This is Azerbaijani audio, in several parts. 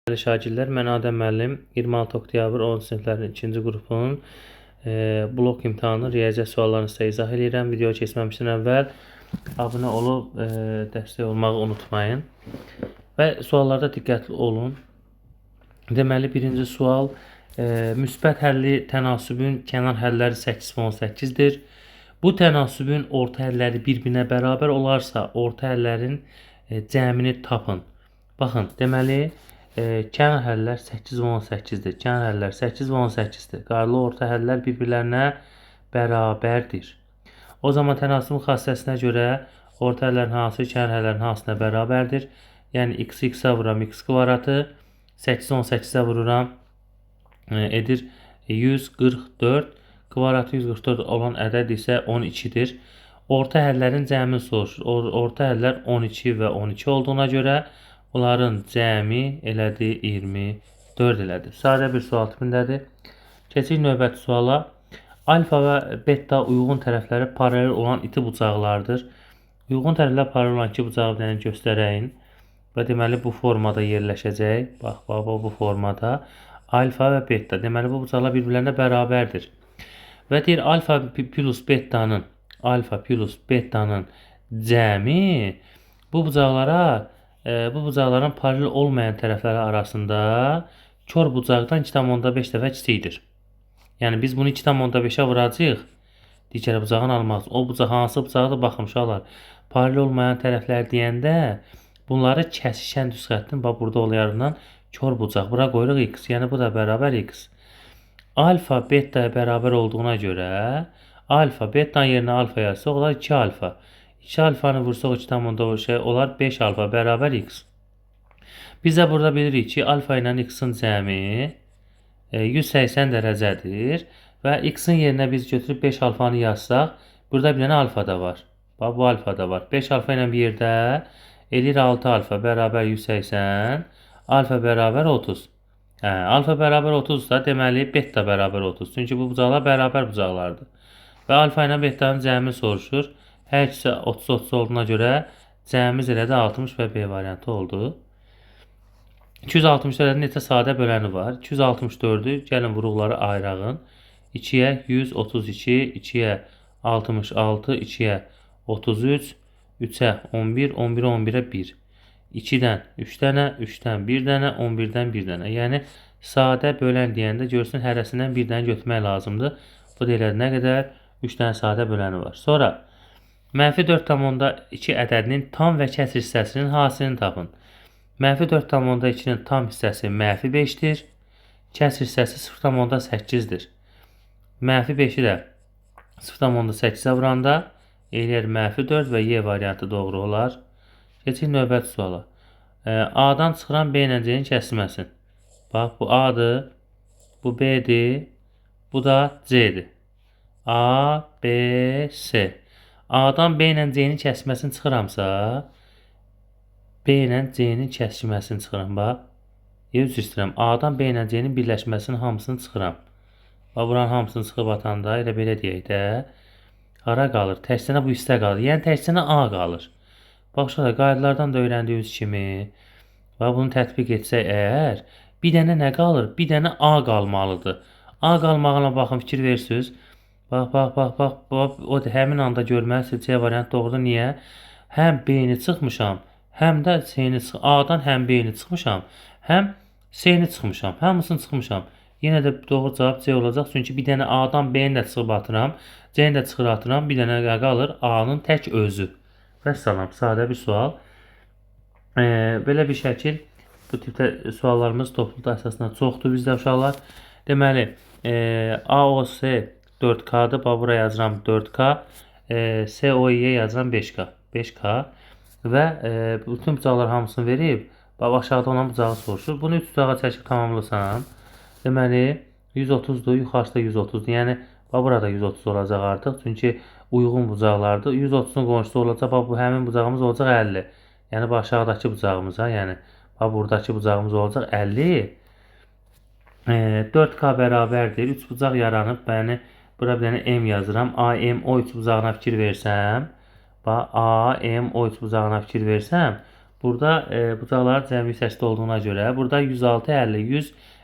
Değerli şagirdlər, mən Adəm müəllim 26 oktyabr 10 siniflərin 2-ci qrupunun blok imtahanı riyaziyyat suallarını sizə izah edirəm. Videoya keçməmişdən əvvəl abunə olub dəstək olmağı unutmayın və suallarda diqqətli olun. Deməli, birinci sual müsbət həlli tənasübün kənar həlləri 8 və 18-dir. Bu tənasübün orta həlləri bir-birinə bərabər olarsa, orta həllərin cəmini tapın. Baxın, deməli, kənar həllər 8 və 18-dir. Kənar həllər 8 və 18-dir. Qarlı orta həllər bir-birlərinə bərabərdir. O zaman tənasübün xassəsinə görə orta həllərin hansı kənar həllərin hansına bərabərdir? Yəni x-ə vururam x kvadratı, 8 18-ə vururam edir 144. Kvadratı 144 olan ədəd isə 12-dir. Orta həllərin cəmini soruşur. Orta həllər 12 və 12 olduğuna görə bunların cəmi elədi 24 elədi. Sadə bir sual tipindədir. Keçək növbəti suala. Alfa və beta uyğun tərəfləri paralel olan iti bucaqlardır. Uyğun tərəflər paralel olan iki bucağı bir dənə göstərəyin. Və deməli bu formada yerləşəcək. Bax, bu formada. Alfa və beta. Deməli bu bucaqlar bir-birlərinə bərabərdir. Və deyir alfa plus betanın cəmi bu bucaqların paralel olmayan tərəfləri arasında kör bucaqdan 2,5 dəfə kiçikdir. Yəni biz bunu 2,5-ə vuracağıq. Digər bucağın almaq üçün. O bucaq hansı bucaqdır? Baxın uşaqlar. Paralel olmayan tərəflər deyəndə bunları kəsişən düz xəttin bax burada olanlarından kör bucaq. Bura qoyuruq x. Yəni bu da bərabər x. Alfa betaya bərabər olduğuna görə alfa betanın yerinə alfa yazsaq olar 2 alfa. 2 alfanı vursaq 2,5 olar 5 alfa bərabər x. Biz də burada bilirik ki alfa ilə x-in cəmi 180 dərəcədir və x-in yerinə biz götürüb 5 alfanı yazsaq burada bir dənə alfa da var. Bax bu alfa da var. 5 alfa ilə bir yerdə elir 6 alfa bərabər 180, alfa bərabər 30. Alfa bərabər 30-da deməli beta bərabər 30. Çünki bu bucaqlar bərabər bucaqlardır. Və alfa ilə betanın cəmini soruşur. Hər ikisi 30-30 olduğuna görə cəmimiz elədi 60 və B variantı oldu. 264-ün neçə sadə böləni var? 264-ü gəlin vuruqları ayırağın. 2-yə 132, 2-yə 66, 2-yə 33, 3-ə 11, 11-ə 11-ə 1. 2-dən 3 dənə, 3-dən 1 dənə, 11-dən 1 dənə. Yəni, sadə bölən deyəndə görsün, hərəsindən 1 dənə götürmək lazımdır. Bu da elədir, nə qədər? 3 dənə sadə böləni var. Sonra, mənfi 4,2 ədədinin tam və kəsr hissəsinin hasilini tapın. Mənfi 4,2-nin tam hissəsi mənfi 5-dir. Kəsr hissəsi 0,8-dir. Mənfi 5-i də 0,8-ə vuranda eləyər mənfi 4 və Y variantı doğru olar. Keçək növbəti suala. A-dan çıxıran B ilə C-nin kəsilməsin. Bax, bu A-dır, bu B-dir, bu da C-dir. A, B, C. A-dan B ilə C-nin kəsilməsini çıxıramsa, B ilə C-nin kəsilməsini çıxıram. Bax, üzr istəyirəm. A-dan B ilə C-nin birləşməsinin hamısını çıxıram. Bax, buranın hamısını çıxıb atanda, elə belə deyək də, hara qalır? Təkcə bu hissə qalır. Yəni, təkcə A qalır. Bax, qaydalardan da öyrəndiyiniz kimi, bunu tətbiq etsək əgər, bir dənə nə qalır? Bir dənə A qalmalıdır. A qalmağına baxın, fikir versiniz. Bax, o həmin anda görməlisiniz, C variant doğrudur. Niyə? Həm B-ni çıxmışam, həm də C-ni çıxmışam. A-dan həm B-ni çıxmışam, həm C-ni çıxmışam, hamısını çıxmışam. Yenə də doğru cavab C olacaq. Çünki bir dənə A-dan B-ni də çıxıb atıram, C-ni də çıxır atıram, bir dənə qalır A-nın tək özü. Vəssalam, sadə bir sual. Belə bir şəkil, bu tipdə suallarımız topluluq əsasında çoxdur bizdə uşaqlar. Deməli, AOC 4K-dır, buraya yazıram 4K, COI-yə yazıram 5K. 5K və bütün bucaqlar hamısını verib, aşağıda olan bucağı soruşur. Bunu 3 bucağa çəkib tamamlasam, deməli, 130-dur, yuxarıda 130-dur. Yəni, burada 130 olacaq artıq, çünki uyğun bucaqlardır. 130-un qonşusu olacaq, bu həmin bucağımız olacaq 50. Yəni, bu aşağıdakı bucağımıza, yəni, buradakı bucağımız olacaq 50. 4K bərabərdir, 3 bucaq yaranıb, yəni, bura bir dənə M yazıram. AM o 3 bucağına fikir versəm, AM o 3 bucağına fikir versəm, Burada bucaqların cəmi hissəsi olduğuna görə burada 106, 50,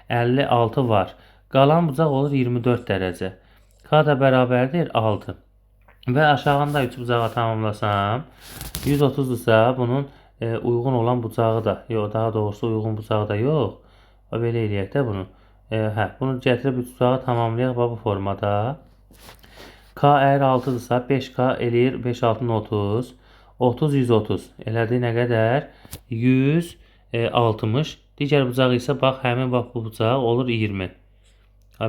156 var. Qalan bucaq olur 24 dərəcə. K da bərabərdir 6. Və aşağında 3 bucağı tamamlasam 130-dursa bunun uyğun olan bucağı da, yox, daha doğrusu uyğun bucağı da yox. Belə eləyək də bunu. Bunu gətirib 3 bucağı tamamlayaq bu formada. K əgər 6-dırsa 5K eləyir 5 6 30. 30 130 elədi nə qədər? 160. Digər bucaq isə bax həmin bu bucaq olur 20.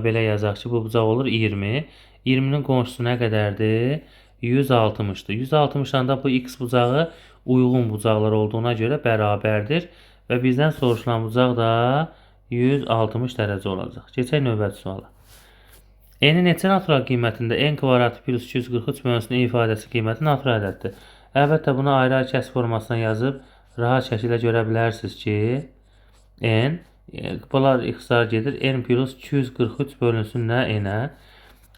Belə yazaq ki, bu bucaq olur 20. 20-nin qonşusu nə qədərdir? 160-dır. 160-dan da bu x bucağı uyğun bucaqlar olduğuna görə bərabərdir və bizdən soruşulan bucaq da 160 dərəcə olacaq. Keçək növbəti suala. N-in neçə natural qiymətində n kvadratı plus 243 bölünsün ifadəsi qiyməti natural ədəddir. Əlbəttə bunu ayrı-ayrı kəsr formasına yazıb rahat şəkildə görə bilərsiniz ki, n, bunlar ixtisar gedir, n plus 243 bölünsün nə n-ə.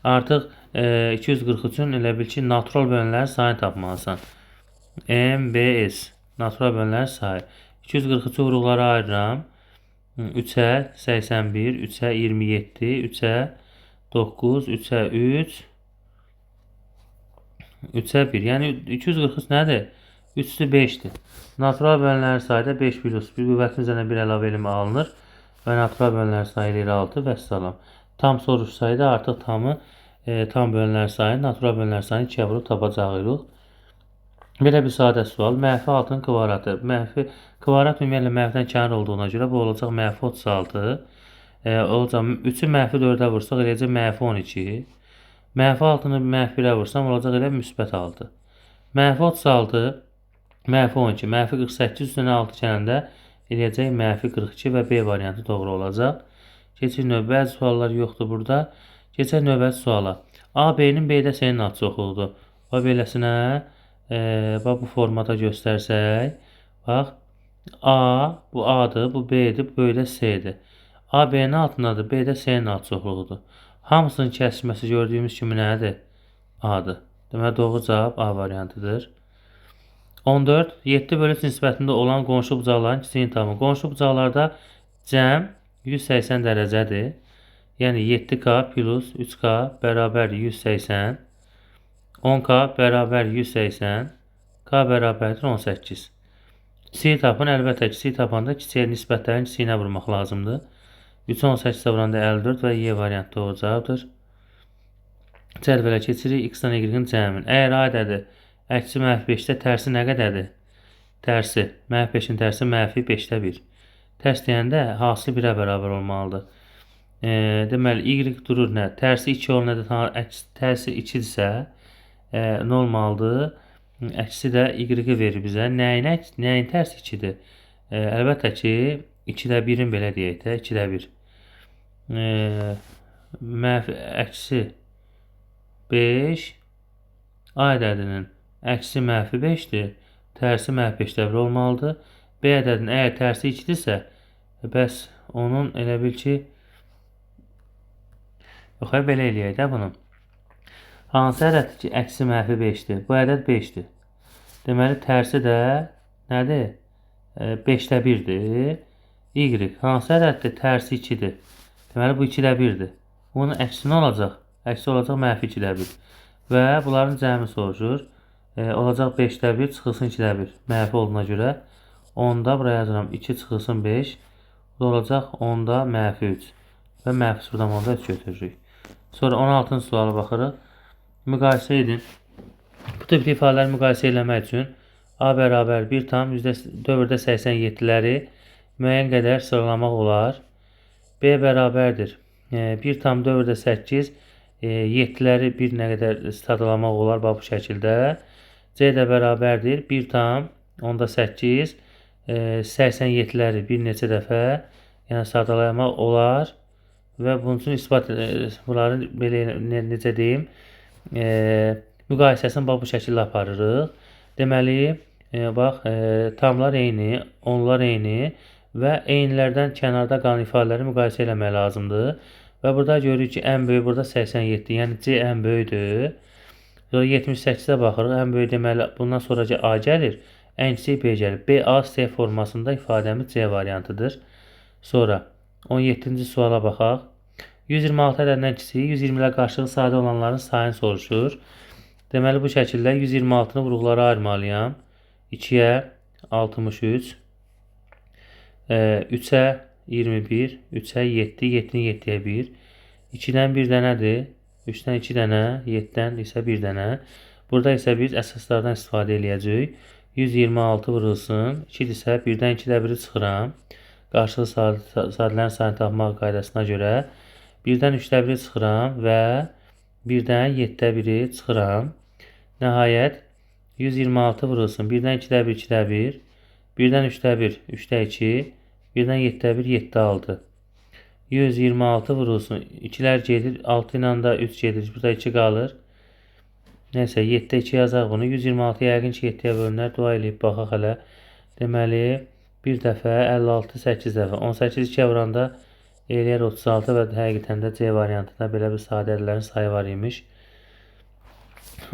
Artıq 243-ün elə bil ki, natural bölünlərin sayını tapmalısan. MBS, natural bölünlərin sayı. 243-ü vuruqlara ayırıram. 3-ə 81, 3-ə 27, 3-ə 9, 3-ə 3, 3-ə 1. Yəni 243 nədir? 3-ü 5-dir. Natural bölünlərin sayıda 5 plus 1 qüvvətin üzərinə 1 əlavə elmə alınır və natural bölünlərin sayı eləyir 6 və salam. Tam soruşsaydı artıq tamı tam bölünlərin sayını, natural bölünlərin sayını 2-yə vurub tapacağıq. Belə bir sadə sual. Mənfi 6-nın kvadratı. Mənfi kvadrat ümumiyyətlə mənfidən kənar olduğuna görə bu olacaq mənfi 36. Olacaq 3-ü mənfi 4-ə vursaq eləyəcək mənfi 12. Mənfi 6-nı mənfi 1-ə vursam olacaq elə müsbət 6. Mənfi 36, mənfi 12, mənfi 48 üstünə 6 gələndə eləyəcək mənfi 42 və B variantı doğru olacaq. Keçir növbə. Bəzi suallar yoxdur burada. Keçək növbəti suala. A, B-nin B-də S-nin adı çoxluğudur. Və beləsinə bu formada göstərsək. Bax. A, bu A-dır, bu B-dir, bu böyüdə S-dir. A, B-nin altındadır, B-də S-nin adı çoxluğudur. Hamısının kəsməsi gördüyümüz kimi nədir? A-dır. Deməli, doğru cavab A variantıdır. 14. 7 bölü 3 nisbətində olan qonşu bucaqların kiçiyini tapın. Qonşu bucaqlarda cəm 180 dərəcədir. Yəni 7K plus 3K bərabərdir 180. 10K bərabər 180. K bərabərdir 18. Kiçiyi tapın. Əlbəttə kiçiyi tapanda kiçiyə nisbətlərin kiçiyinə vurmaq lazımdır. 3 18-də vuranda 54 və Y variantı doğru cavabdır. Cədvələ keçirik. X-dan Y-in cəmin. Əgər A ədədi əksi mənfi 5-də tərsi nə qədərdir? Tərsi. Mənfi 5-in tərsi mənfi 5-də 1. Tərs deyəndə hasil 1-ə bərabər olmalıdır. Deməli, Y durur nə? Tərsi 2 olmalıdır. Tərsi 2-dirsə nə olmalıdır? Əksi də Y-i verir bizə. Nəyin tərsi 2-dir? Əlbəttə ki, 2-də 1-in belə deyək də, 2-də 1. Əksi 5 A ədədinin əksi mənfi 5-dir. Tərsi mənfi 5-də 1 olmalıdır. B ədədinin əgər tərsi 2-dirsə, bəs onun elə bil ki, yox, belə eləyək də bunu. Hansı ədəd ki, əksi mənfi 5-dir? Bu ədəd 5-dir. Deməli, tərsi də nədir? 5-də 1-dir. Y. Hansı ədəddir? Tərsi 2-dir. Deməli, bu 2-də 1-dir. Bunun əksi nə olacaq? Əksi olacaq mənfi 2-də 1. Və bunların cəmi soruşur. Olacaq 5-də 1 çıxılsın 2-də 1. Mənfi olduğuna görə 10-da buraya yazıram 2 çıxılsın 5. Bu da olacaq 10-da mənfi 3. Və mənfi buradan 10-da 3 götürürük. Sonra 16-cı sualı baxırıq. Müqayisə edin. Bu tip ifadələri müqayisə eləmək üçün A bərabər 1 tam %4-də 87-ləri müəyyən qədər sıralamaq olar. B bərabərdir 1 tam 4-də 8, 7-ləri bir nə qədər sadalamaq olar bu şəkildə. C də bərabərdir 1 tam 10-da 8, 87-ləri bir neçə dəfə sadalamaq olar. Və bunun üçün isbat bunları belə necə deyim, müqayisəsini bu şəkildə aparırıq. Deməli, bax, tamlar eyni, onlar eyni və eynilərdən kənarda qalan ifadələri müqayisə eləmək lazımdır. Və burada görürük ki, ən böyük burada 87, yəni C ən böyükdür. 78-də baxırıq, ən böyük deməli bundan sonraki A gəlir. ən kiçik B gəlir. B, A, C formasında ifadəmiz C variantıdır. Sonra 17-ci suala baxaq. 126 ədədindən kiçik, 120 ilə qarşılığı sadə olanların sayını soruşur. Deməli, bu şəkildə 126-nı vuruqlara ayırmalıyam. 2-yə 63, 3-ə 21, 3-ə 7, 7-ni 7-yə 1, 2-dən 1 dənədir, 3-dən 2 dənə, 7-dən isə 1 dənə. Burada isə biz əsaslardan istifadə edəcəyik. 126 vurulsun, 2 isə 1-dən 2-də 1-i çıxıram. Qarşılığı sadələrin sayını tapmaq qaydasına görə 1-dən 3-də 1-i çıxıram və 1-dən 7-də 1-i çıxıram. Nəhayət 126 vurulsun, 1-dən 2-də 1, 2-də 1, 1-dən 3-də 1, 3-də 2, 1-dən 7-də 1, 7-də 6. 126 vurulsun, 2-lər gedir, 6 ilə də 3 gedir, burada 2 qalır. Neysə, 7-də 2 yazaq bunu. 126 yəqin ki 7-yə bölünər. Dua eləyib baxaq hələ. Deməli, bir dəfə, 56, 8 dəfə. 18 2-yə vuranda eləyər 36 və həqiqətən də C variantında belə bir sadə ədədlərin sayı var imiş.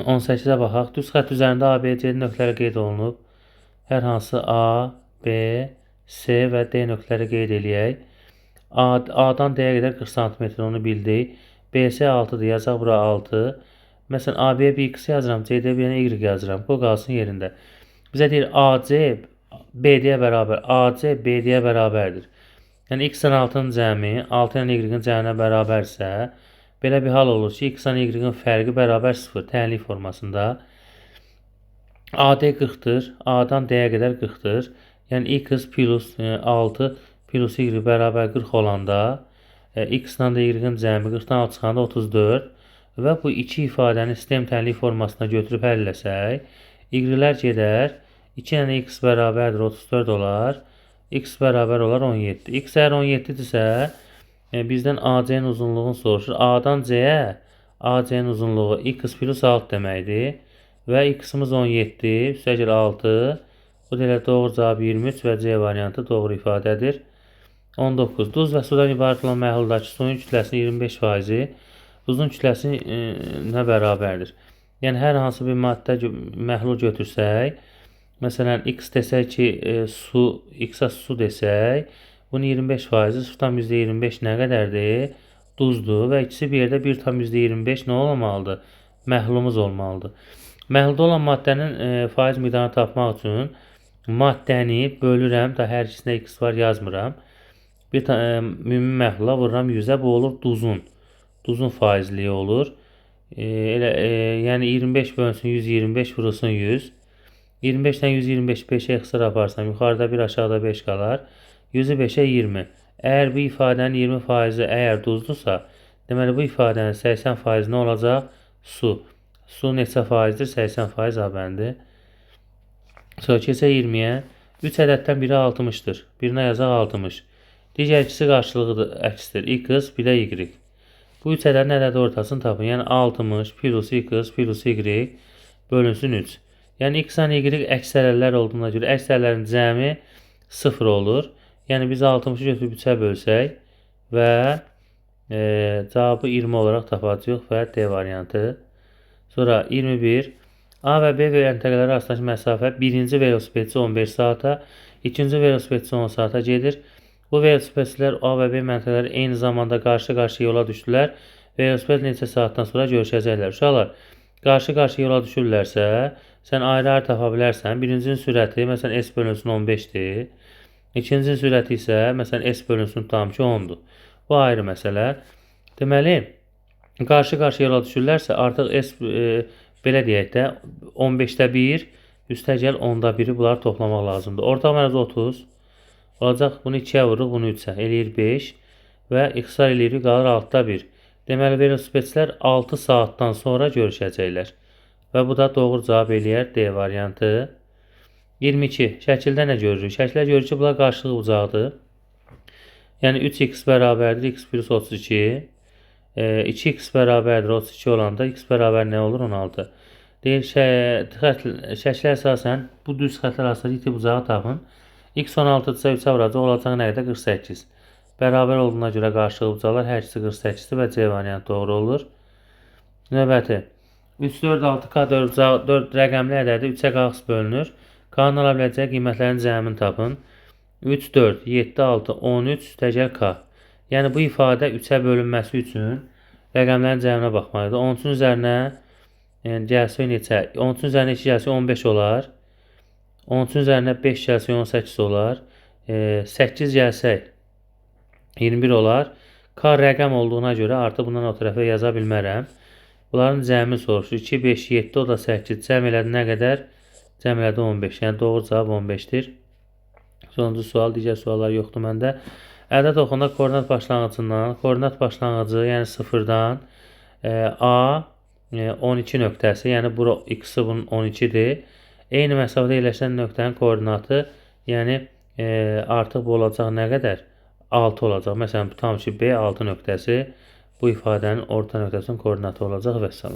18-ə baxaq. Düz xətt üzərində A, B, C nöqtələri qeyd olunub. Hər hansı A, B, C və D nöqtələri qeyd eləyək. A-dan D-yə qədər 40 cm onu bildik. BC 6-dır. Yazaq bura 6. Məsələn, AB-yə bir X yazıram, CD-yə bir Y yazıram. Bu qalsın yerində. Bizə deyir AC BD-yə bərabər. AC BD-yə bərabərdir. Yəni X-ın 6-nın cəmi 6 ilə Y-ın cəminə bərabərsə, belə bir hal olur ki, X-ın Y-ın fərqi bərabər 0 tənlik formasında. AD 40-dır. A-dan D-yə qədər 40-dır. Yəni X plus 6 plus Y bərabər 40 olanda X-dan da Y-ın cəmi 40-dan 6 çıxanda 34 və bu iki ifadəni sistem tənlik formasına götürüb həll etsək, Y-lər gedər, 2 ilə X bərabərdir 34 olar, X bərabər olar 17. X əgər 17-dirsə, bizdən AC-nin uzunluğunu soruşur. A-dan C-yə AC-nin uzunluğu X plus 6 deməkdir və X-imiz 17, üstəgəl 6, bu da elə doğru cavab 23 və C variantı doğru ifadədir. 19. Duz və sudan ibarət olan məhluldakı suyun kütləsinin 25%-i duzun kütləsinə bərabərdir. Yəni, hər hansı bir maddə məhlul götürsək, məsələn, X desək ki, X-a su desək, bunun 25%-i sudan %25 nə qədərdir? Duzdur və ikisi bir yerdə 1,25 nə olmalıdır? Məhlulumuz olmalıdır. Məhlulda olan maddənin faiz miqdarını tapmaq üçün maddəni bölürəm, da hər ikisinə X var yazmıram. Bir ümumi məhlula vururam 100-ə, bu olur duzun. Duzun faizliyi olur. Yəni 25 bölünsün 125 vurulsun 100. 25-dən 125 5-ə xısar aparsam, yuxarıda 1 aşağıda 5 qalar. 100-ü 5-ə 20. Əgər bu ifadənin 20% əgər duzdursa, deməli bu ifadənin 80% nə olacaq? Su. Su neçə faizdir? 80% abəndir. Sonra keçək 20-yə. 3 ədəddən biri 60-dır. Birinə yazaq 60. Digər ikisi qarşılığıdır, əksdir. X, bir də Y. Bu 3 ədədin ədədi ortasını tapın. Yəni 60 plus X plus Y bölünsün 3. Yəni X-dan Y əksərlər olduğuna görə əksərlərin cəmi 0 olur. Yəni biz 60-ı götürüb 3-ə bölsək və cavabı 20 olaraq tapacağıq və D variantı. Sonra 21. A və B məntəqələri arasındakı məsafə birinci velosipedçi 15 saata, ikinci velosipedçi 10 saata gedir. Bu velosipedçilər A və B məntəqələri eyni zamanda qarşı-qarşıya yola düşdülər. Velosiped neçə saatdan sonra görüşəcəklər. Uşaqlar, qarşı-qarşıya yola düşürlərsə, sən ayrı-ayrı tapa bilərsən. Birincinin sürəti, məsələn, S bölünsün 15-dir. İkincinin sürəti isə, məsələn, S bölünsün tam ki 10-dur. Bu ayrı məsələ. Deməli, qarşı-qarşıya yola düşürlərsə, artıq S, belə deyək də, 15-də 1, üstəgəl 10-da 1-i bunları toplamaq lazımdır. Orta mərəz 30 olacaq. Bunu 2-yə vururuq, bunu 3-ə. Eləyir 5 və ixtisar eləyirik, qalır 6-da 1. Deməli, velosipedçilər 6 saatdan sonra görüşəcəklər. Və bu da doğru cavab eləyər D variantı. 22. Şəkildə nə görürük? Şəkildə görürük ki, bunlar qarşılıq bucaqdır. Yəni 3x bərabərdir x plus 32. 2x bərabərdir 32 olanda x bərabər nə olur? 16. Deyir, şəklə əsasən bu düz xətlər arasında iti bucağı tapın. X 16-dırsa 3-ə vuracaq, olacaq nə qədər? 48. Bərabər olduğuna görə qarşılıq bucaqlar hər ikisi 48-dir və C variantı doğru olur. Növbəti. 3, 4, 6, K4 rəqəmli ədədi 3-ə qalxız bölünür. K-nın ala biləcəyi qiymətlərin cəmini tapın. 3, 4, 7, 6, 13 təcər K. Yəni bu ifadə 3-ə bölünməsi üçün rəqəmlərin cəminə baxmalıdır. 13-ün üzərinə gəlsə neçə? 13-ün üzərinə 2 gəlsə 15 olar. 13-ün üzərinə 5 gəlsə 18 olar. 8 gəlsək 21 olar. K rəqəm olduğuna görə artıq bundan o tərəfə yaza bilmərəm. Bunların cəmi soruşur. 2, 5, 7, o da 8. Cəm elədi nə qədər? Cəm elədi 15. Yəni doğru cavab 15-dir. Sonuncu sual, digər suallar yoxdur məndə. Ədəd oxunda koordinat başlanğıcından, koordinat başlanğıcı, yəni 0-dan A 12 nöqtəsi, yəni bura x-i bunun 12-dir. Eyni məsafədə yerləşən nöqtənin koordinatı, yəni artıq bu olacaq nə qədər? 6 olacaq. Məsələn, tutalım ki, B 6 nöqtəsi bu ifadənin orta nöqtəsinin koordinatı olacaq və s.